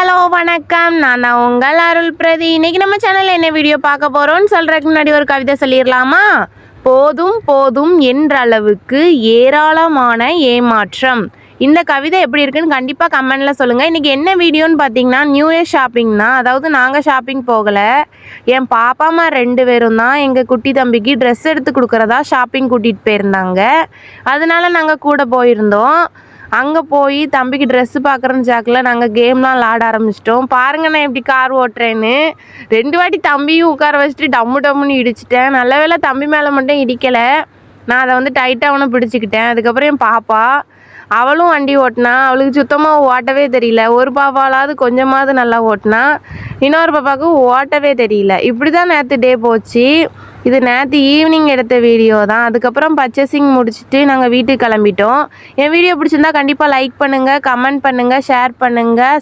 Hello வணக்கம். நான் தான் உங்கள் அருள் பிரதி. இன்னைக்கு நம்ம சேனலில் என்ன வீடியோ பார்க்க போகிறோம்னு சொல்கிறதுக்கு முன்னாடி ஒரு கவிதை சொல்லிடலாமா? போதும் போதும் என்ற அளவுக்கு ஏராளமான ஏமாற்றம். இந்த கவிதை எப்படி இருக்குன்னு கண்டிப்பாக கமெண்டில் சொல்லுங்கள். இன்றைக்கி என்ன வீடியோன்னு பார்த்தீங்கன்னா நியூ இயர் ஷாப்பிங் தான். அதாவது நாங்கள் ஷாப்பிங் போகலை, என் பாப்பாமா 2 பேரும் தான் எங்கள் குட்டி தம்பிக்கு ட்ரெஸ் எடுத்து கொடுக்குறதா ஷாப்பிங் கூட்டிகிட்டு போயிருந்தாங்க. அதனால நாங்கள் கூட போயிருந்தோம். அங்கே போய் தம்பிக்கு ட்ரெஸ்ஸு பார்க்குறேன்னு ஜாக்கில் நாங்கள் கேம்லாம் விளாட ஆரம்பிச்சிட்டோம். பாருங்க நான் எப்படி கார் ஓட்டுறேன்னு. 2 வாட்டி தம்பியும் உட்கார வச்சுட்டு டம்முன்னு இடிச்சிட்டேன். நல்ல வேளை தம்பி மேலே மட்டும் இடிக்கலை. நான் அதை டைட்டாக அவனை பிடிச்சிக்கிட்டேன். அதுக்கப்புறம் என் பாப்பா அவளும் வண்டி ஓட்டினா. அவளுக்கு சுத்தமாக ஓட்டவே தெரியல. ஒரு பாப்பாலாவது கொஞ்சமாவது நல்லா ஓட்டினா, இன்னொரு பாப்பாவுக்கு ஓட்டவே தெரியல. இப்படி தான் நேற்று டே போச்சு. இது நேற்று ஈவினிங் எடுத்த வீடியோ தான். அதுக்கப்புறம் பர்ச்சேசிங் முடிச்சுட்டு நாங்கள் வீட்டுக்கு கிளம்பிட்டோம். என் வீடியோ பிடிச்சிருந்தா கண்டிப்பாக லைக் பண்ணுங்கள், கமெண்ட் பண்ணுங்கள், ஷேர் பண்ணுங்கள்.